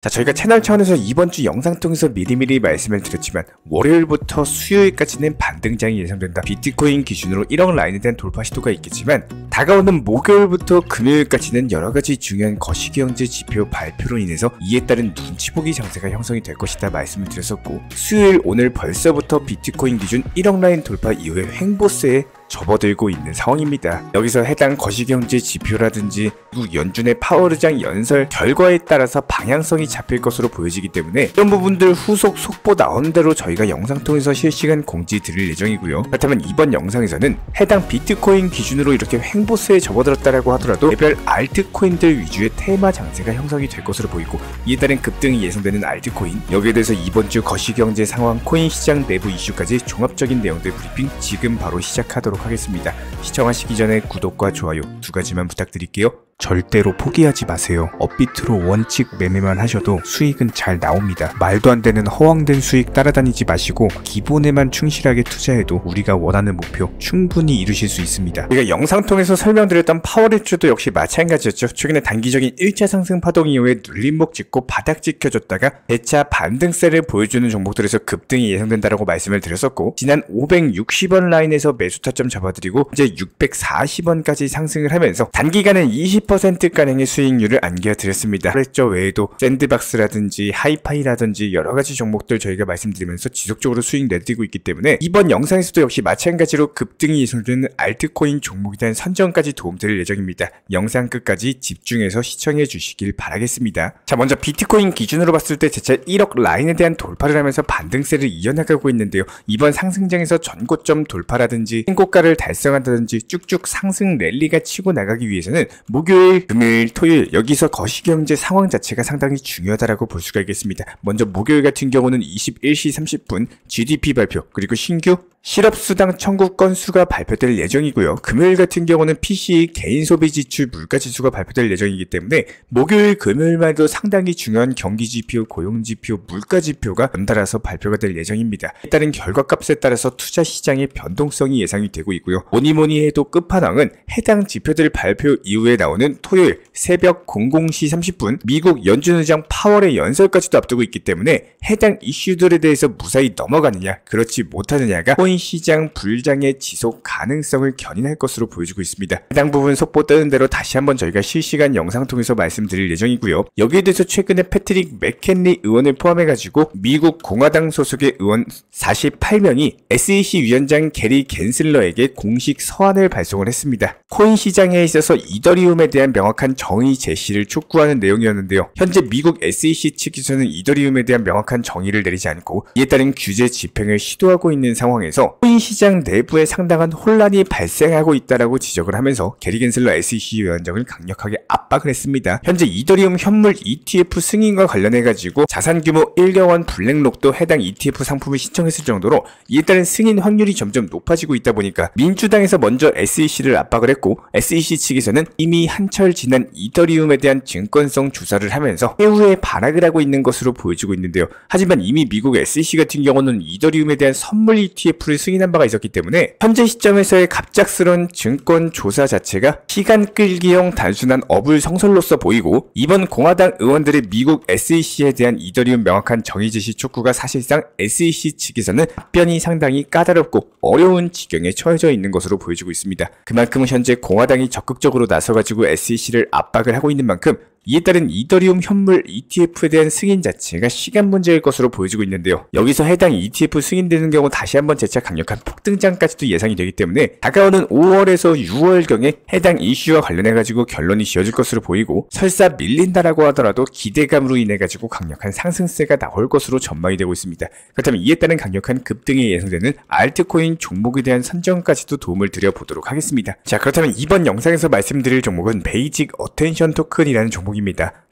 자, 저희가 채널 차원에서 이번 주 영상 통해서 미리미리 말씀을 드렸지만 월요일부터 수요일까지는 반등장이 예상된다. 비트코인 기준으로 1억 라인에 대한 돌파 시도가 있겠지만 다가오는 목요일부터 금요일까지는 여러가지 중요한 거시경제 지표 발표로 인해서 이에 따른 눈치보기 장세가 형성이 될 것이다 말씀을 드렸었고, 수요일 오늘 벌써부터 비트코인 기준 1억 라인 돌파 이후에 횡보세에 접어들고 있는 상황입니다. 여기서 해당 거시경제 지표라든지 미국 연준의 파월의장 연설 결과에 따라서 방향성이 잡힐 것으로 보여지기 때문에 이런 부분들 후속 속보 나오는 대로 저희가 영상 통해서 실시간 공지 드릴 예정이고요. 그렇다면 이번 영상에서는 해당 비트코인 기준으로 이렇게 횡보세에 접어들었다라고 하더라도 개별 알트코인들 위주의 테마 장세가 형성이 될 것으로 보이고, 이에 따른 급등이 예상되는 알트코인, 여기에 대해서 이번 주 거시경제 상황, 코인 시장 내부 이슈까지 종합적인 내용들 브리핑 지금 바로 시작하도록 하겠습니다. 시청하시기 전에 구독과 좋아요 두 가지만 부탁드릴게요. 절대로 포기하지 마세요. 업비트로 원칙 매매만 하셔도 수익은 잘 나옵니다. 말도 안 되는 허황된 수익 따라다니지 마시고 기본에만 충실하게 투자해도 우리가 원하는 목표 충분히 이루실 수 있습니다. 우리가 영상 통해서 설명드렸던 파월의주도 역시 마찬가지였죠. 최근에 단기적인 1차 상승 파동 이후에 눌림목 짚고 바닥 지켜줬다가 대차 반등세를 보여주는 종목들에서 급등이 예상된다라고 말씀을 드렸었고, 지난 560원 라인에서 매수 타점 잡아드리고 이제 640원까지 상승을 하면서 단기간에 20%가량의 수익률을 안겨드렸습니다. 그랬죠. 외에도 샌드박스라든지 하이파이라든지 여러가지 종목들 저희가 말씀드리면서 지속적으로 수익 내드리고 있기 때문에 이번 영상에서도 역시 마찬가지로 급등이 예상되는 알트코인 종목에 대한 선정까지 도움드릴 예정입니다. 영상 끝까지 집중해서 시청해 주시길 바라겠습니다. 자, 먼저 비트코인 기준으로 봤을 때 재차 1억 라인에 대한 돌파를 하면서 반등세를 이어나가고 있는데요. 이번 상승장에서 전고점 돌파라든지 신고가를 달성한다든지 쭉쭉 상승 랠리가 치고 나가기 위해서는 목요일, 금요일, 토요일 여기서 거시경제 상황 자체가 상당히 중요하다라고 볼 수가 있겠습니다. 먼저 목요일 같은 경우는 21시 30분 GDP 발표, 그리고 신규 실업수당 청구 건수가 발표될 예정이고요. 금요일 같은 경우는 PCE 개인소비지출 물가지수가 발표될 예정이기 때문에 목요일, 금요일마도 상당히 중요한 경기지표, 고용지표, 물가지표가 연달아서 발표가 될 예정입니다. 따른 결과값에 따라서 투자시장의 변동성이 예상이 되고 있고요. 뭐니뭐니 해도 끝판왕은 해당 지표들 발표 이후에 나오는 토요일 새벽 00시 30분 미국 연준의장 파월의 연설까지도 앞두고 있기 때문에 해당 이슈들에 대해서 무사히 넘어가느냐, 그렇지 못하느냐가 코인 시장 불장의 지속 가능성을 견인할 것으로 보여지고 있습니다. 해당 부분 속보 뜨는 대로 다시 한번 저희가 실시간 영상 통해서 말씀드릴 예정이고요. 여기에 대해서 최근에 패트릭 맥켄리 의원을 포함해가지고 미국 공화당 소속의 의원 48명이 SEC 위원장 게리 겐슬러에게 공식 서한을 발송을 했습니다. 코인 시장에 있어서 이더리움에 대한 명확한 정의 제시를 촉구하는 내용이었는데요. 현재 미국 SEC 측에서는 이더리움에 대한 명확한 정의를 내리지 않고 이에 따른 규제 집행을 시도하고 있는 상황에서 코인 시장 내부에 상당한 혼란이 발생하고 있다라고 지적을 하면서 게리 겐슬러 SEC 위원장을 강력하게 압박을 했습니다. 현재 이더리움 현물 ETF 승인과 관련해가지고 자산 규모 1억 원 블랙록도 해당 ETF 상품을 신청했을 정도로 이에 따른 승인 확률이 점점 높아지고 있다 보니까 민주당에서 먼저 SEC를 압박을 했고, SEC 측에서는 이미 한철 지난 이더리움에 대한 증권성 조사를 하면서 해후에 발악을 하고 있는 것으로 보여지고 있는데요. 하지만 이미 미국 SEC 같은 경우는 이더리움에 대한 선물 ETF를 승인한 바가 있었기 때문에 현재 시점에서의 갑작스러운 증권 조사 자체가 시간 끌기용 단순한 어불성설로서 보이고, 이번 공화당 의원들의 미국 SEC에 대한 이더리움 명확한 정의 제시 촉구가 사실상 SEC 측에서는 답변이 상당히 까다롭고 어려운 지경에 처해져 있는 것으로 보여지고 있습니다. 그만큼 현재 공화당이 적극적으로 나서가지고 SEC를 압박을 하고 있는 만큼 이에 따른 이더리움 현물 ETF에 대한 승인 자체가 시간 문제일 것으로 보여지고 있는데요. 여기서 해당 ETF 승인되는 경우 다시 한번 재차 강력한 폭등장까지도 예상이 되기 때문에 다가오는 5월에서 6월경에 해당 이슈와 관련해가지고 결론이 지어질 것으로 보이고, 설사 밀린다라고 하더라도 기대감으로 인해가지고 강력한 상승세가 나올 것으로 전망이 되고 있습니다. 그렇다면 이에 따른 강력한 급등이 예상되는 알트코인 종목에 대한 선정까지도 도움을 드려보도록 하겠습니다. 자, 그렇다면 이번 영상에서 말씀드릴 종목은 베이직 어텐션 토큰이라는 종목입니다.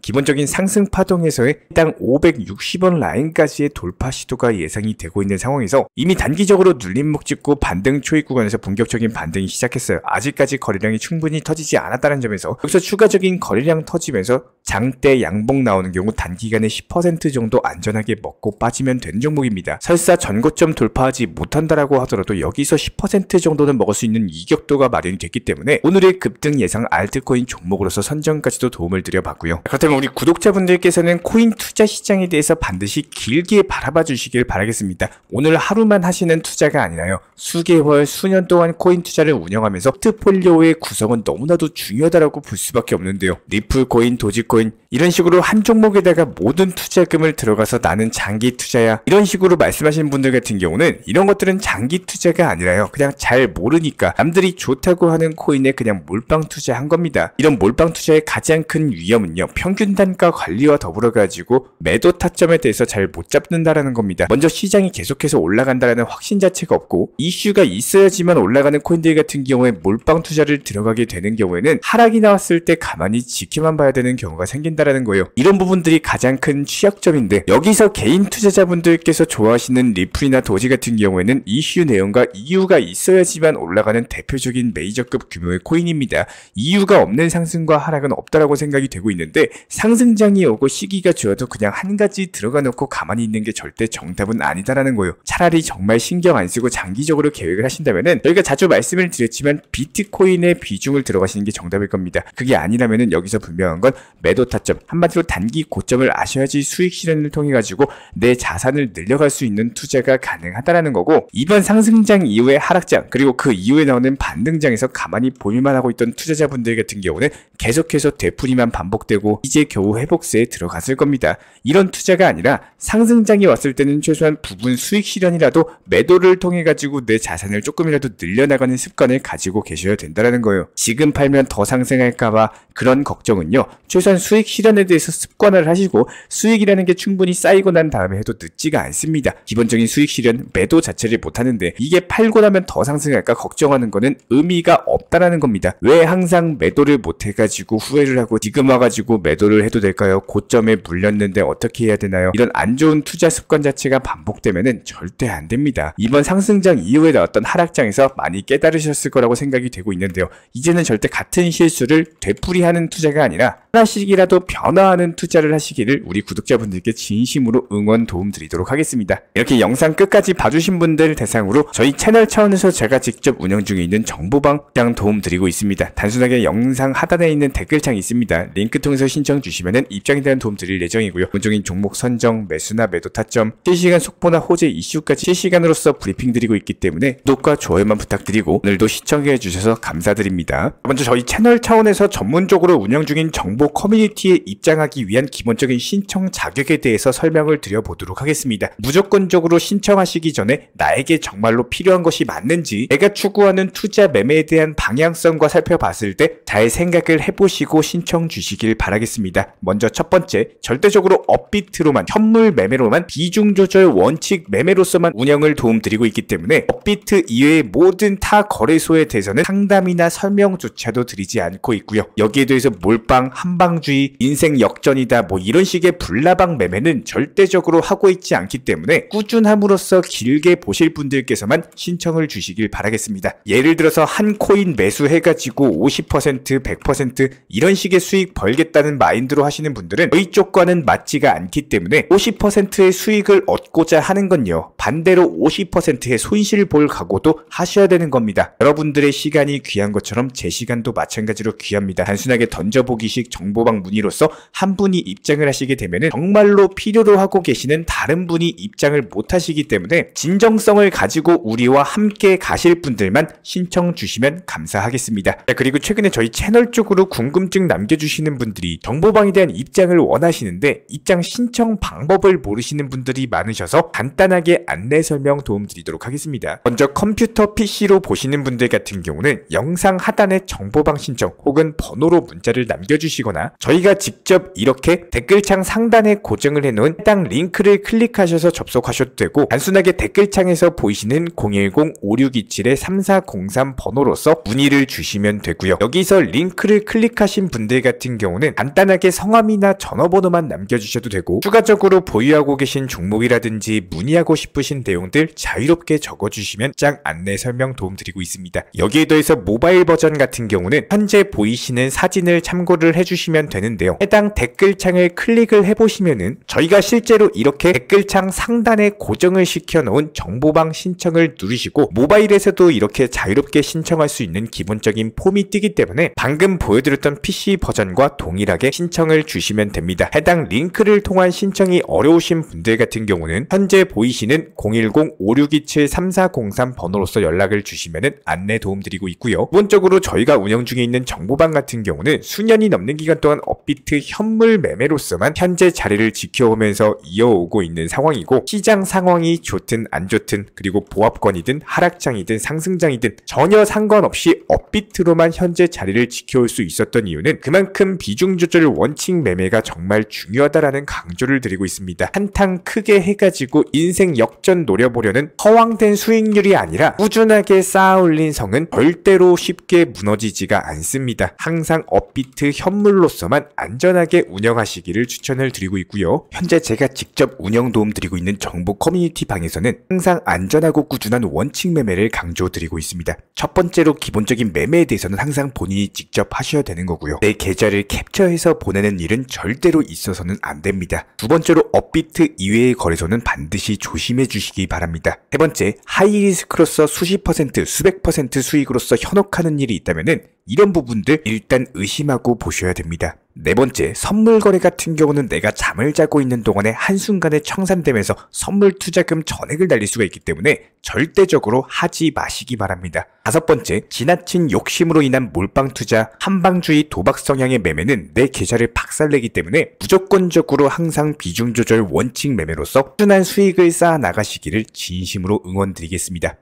기본적인 상승 파동에서의 해당 560원 라인까지의 돌파 시도가 예상이 되고 있는 상황에서 이미 단기적으로 눌림목 짚고 반등 초입 구간에서 본격적인 반등이 시작했어요. 아직까지 거래량이 충분히 터지지 않았다는 점에서 여기서 추가적인 거래량 터지면서 장대 양봉 나오는 경우 단기간에 10% 정도 안전하게 먹고 빠지면 되는 종목입니다. 설사 전고점 돌파하지 못한다라고 하더라도 여기서 10% 정도는 먹을 수 있는 이격도가 마련이 됐기 때문에 오늘의 급등 예상 알트코인 종목으로서 선정까지도 도움을 드려 봤고요. 그렇다면 우리 구독자분들께서는 코인 투자 시장에 대해서 반드시 길게 바라봐 주시길 바라겠습니다. 오늘 하루만 하시는 투자가 아니라요, 수개월, 수년 동안 코인 투자를 운영하면서 포트폴리오의 구성은 너무나도 중요하다고 볼 수밖에 없는데요. 리플 코인, 도지코인 이런 식으로 한 종목에다가 모든 투자금을 들어가서 나는 장기 투자야, 이런 식으로 말씀하시는 분들 같은 경우는 이런 것들은 장기 투자가 아니라요, 그냥 잘 모르니까 남들이 좋다고 하는 코인에 그냥 몰빵 투자한 겁니다. 이런 몰빵 투자의 가장 큰 위험은요, 평균 단가 관리와 더불어 가지고 매도 타점에 대해서 잘 못 잡는다라는 겁니다. 먼저 시장이 계속해서 올라간다라는 확신 자체가 없고 이슈가 있어야지만 올라가는 코인들 같은 경우에 몰빵 투자를 들어가게 되는 경우에는 하락이 나왔을 때 가만히 지켜만 봐야 되는 경우가 생긴다라는 거예요. 이런 부분들이 가장 큰 취약점인데, 여기서 개인 투자자분들께서 좋아하시는 리플이나 도지 같은 경우에는 이슈 내용과 이유가 있어야지만 올라가는 대표적인 메이저급 규모의 코인입니다. 이유가 없는 상승과 하락은 없다라고 생각이 되고 있는데, 상승장이 오고 시기가 좋아도 그냥 한 가지 들어가 놓고 가만히 있는 게 절대 정답은 아니다라는 거예요. 차라리 정말 신경 안 쓰고 장기적으로 계획을 하신다면은, 저희가 자주 말씀을 드렸지만 비트코인의 비중을 들어가시는 게 정답일 겁니다. 그게 아니라면은 여기서 분명한 건 매도 타점, 한마디로 단기 고점을 아셔야지 수익 실현을 통해 가지고 내 자산을 늘려갈 수 있는 투자가 가능하다라는 거고, 이번 상승장 이후의 하락장, 그리고 그 이후에 나오는 반등장에서 가만히 보일만 하고 있던 투자자분들 같은 경우는 계속해서 되풀이만 반복되고 이제 겨우 회복세에 들어갔을 겁니다. 이런 투자가 아니라 상승장이 왔을 때는 최소한 부분 수익 실현이라도 매도를 통해 가지고 내 자산을 조금이라도 늘려나가는 습관을 가지고 계셔야 된다는 거예요. 지금 팔면 더 상승할까봐 그런 걱정은요, 최소한 수익 실현에 대해서 습관화를 하시고 수익이라는 게 충분히 쌓이고 난 다음에 해도 늦지가 않습니다. 기본적인 수익 실현, 매도 자체를 못하는데 이게 팔고 나면 더 상승할까 걱정하는 거는 의미가 없다라는 겁니다. 왜 항상 매도를 못해가지고 후회를 하고 지금 와가지고 매도를 해도 될까요? 고점에 물렸는데 어떻게 해야 되나요? 이런 안 좋은 투자 습관 자체가 반복되면은 절대 안 됩니다. 이번 상승장 이후에 나왔던 하락장에서 많이 깨달으셨을 거라고 생각이 되고 있는데요. 이제는 절대 같은 실수를 되풀이하는 투자가 아니라 하나씩이라도 변화하는 투자를 하시기를 우리 구독자분들께 진심으로 응원 도움 드리도록 하겠습니다. 이렇게 영상 끝까지 봐주신 분들 대상으로 저희 채널 차원에서 제가 직접 운영 중에 있는 정보방 도움 드리고 있습니다. 단순하게 영상 하단에 있는 댓글창이 있습니다. 링크 통해서 신청 주시면 입장에 대한 도움 드릴 예정이고요. 본적인 종목 선정, 매수나 매도 타점, 실시간 속보나 호재 이슈까지 실시간으로서 브리핑 드리고 있기 때문에 구독과 좋아요만 부탁드리고 오늘도 시청해 주셔서 감사드립니다. 먼저 저희 채널 차원에서 전문적으로 운영 중인 정보 커뮤니티에 입장하기 위한 기본적인 신청 자격에 대해서 설명을 드려보도록 하겠습니다. 무조건적으로 신청하시기 전에 나에게 정말로 필요한 것이 맞는지, 내가 추구하는 투자 매매에 대한 방향성과 살펴봤을 때 잘 생각을 해보시고 신청 주시길 바라겠습니다. 먼저 첫 번째, 절대적으로 업비트로만, 현물 매매로만, 비중 조절 원칙 매매로서만 운영을 도움드리고 있기 때문에 업비트 이외의 모든 타 거래소에 대해서는 상담이나 설명조차도 드리지 않고 있고요. 여기에 대해서 몰빵, 한방주의, 인생 역전이다 뭐 이런 식의 불나방 매매는 절대적으로 하고 있지 않기 때문에 꾸준함으로써 길게 보실 분들께서만 신청을 주시길 바라겠습니다. 예를 들어서 한 코인 매수해가지고 50%, 100% 이런 식의 수익 벌겠다는 마인드로 하시는 분들은 저희 쪽과는 맞지가 않기 때문에 50%의 수익을 얻고자 하는 건요, 반대로 50%의 손실 볼 각오도 하셔야 되는 겁니다. 여러분들의 시간이 귀한 것처럼 제 시간도 마찬가지로 귀합니다. 단순하게 던져보기식 정보방 문의로서 한 분이 입장을 하시게 되면 정말로 필요로 하고 계시는 다른 분이 입장을 못 하시기 때문에 진정성을 가지고 우리와 함께 가실 분들만 신청 주시면 감사하겠습니다. 그리고 최근에 저희 채널 쪽으로 궁금증 남겨주시는 분들이 정보방에 대한 입장을 원하시는데 입장 신청 방법을 모르시는 분들이 많으셔서 간단하게 안내 설명 도움드리도록 하겠습니다. 먼저 컴퓨터 PC로 보시는 분들 같은 경우는 영상 하단에 정보방 신청 혹은 번호로 문자를 남겨주시거나 저희가 직접 이렇게 댓글창 상단에 고정을 해놓은 해당 링크를 클릭하셔서 접속하셔도 되고, 단순하게 댓글창에서 보이시는 010-5627-3403 번호로서 문의를 주시면 되고요. 여기서 링크를 클릭하신 분들 같은 경우는 간단하게 성함이나 전화번호만 남겨주셔도 되고, 추가적으로 보유하고 계신 종목이라든지 문의하고 싶으신 내용들 자유롭게 적어주시면 짱 안내 설명 도움드리고 있습니다. 여기에 더해서 모바일 버전 같은 경우는 현재 보이시는 사진을 참고를 해주시면 되는데요. 해당 댓글창을 클릭을 해보시면은 저희가 실제로 이렇게 댓글창 상단에 고정을 시켜놓은 정보방 신청을 누르시고 모바일에서도 이렇게 자유롭게 신청할 수 있는 기본적인 폼이 뜨기 때문에 방금 보여드렸던 PC 버전과 동일하게 신청을 주시면 됩니다. 해당 링크를 통한 신청이 어려우신 분들 같은 경우는 현재 보이시는 010-5627-3403 번호로서 연락을 주시면 안내 도움드리고 있고요. 기본적으로 저희가 운영 중에 있는 정보방 같은 경우는 수년이 넘는 기간 동안 업비트 현물 매매로서만 현재 자리를 지켜오면서 이어오고 있는 상황이고, 시장 상황이 좋든 안 좋든 그리고 보합권이든 하락장이든 상승장이든 전혀 상관없이 업비트로만 현재 자리를 지켜올 수 있었던 이유는 그만큼 비중 조절 원칙 매매가 정말 중요하다라는 강조를 드리고 있습니다. 한탕 크게 해가지고 인생 역전 노려보려는 허황된 수익률이 아니라 꾸준하게 쌓아올린 성은 절대로 쉽게 무너지지가 않습니다. 항상 업비트 현물로서만 안전하게 운영하시기를 추천을 드리고 있고요. 현재 제가 직접 운영 도움 드리고 있는 정보 커뮤니티 방에서는 항상 안전하고 꾸준한 원칙 매매를 강조드리고 있습니다. 첫 번째로 기본적인 매매에 대해서는 항상 본인이 직접 하셔야 되는 거고요. 내 계좌를 캡처해서 보내는 일은 절대로 있어서는 안 됩니다. 두 번째로 업비트 이외의 거래소는 반드시 조심해 주시기 바랍니다. 세 번째, 하이리스크로서 수십 퍼센트, 수백 퍼센트 수익으로서 현혹하는 일이 있다면은 이런 부분들 일단 의심하고 보셔야 됩니다. 네 번째, 선물 거래 같은 경우는 내가 잠을 자고 있는 동안에 한순간에 청산되면서 선물 투자금 전액을 날릴 수가 있기 때문에 절대적으로 하지 마시기 바랍니다. 다섯 번째, 지나친 욕심으로 인한 몰빵 투자, 한방주의 도박 성향의 매매는 내 계좌를 박살내기 때문에 무조건적으로 항상 비중 조절 원칙 매매로서 꾸준한 수익을 쌓아 나가시기를 진심으로 응원드리겠습니다.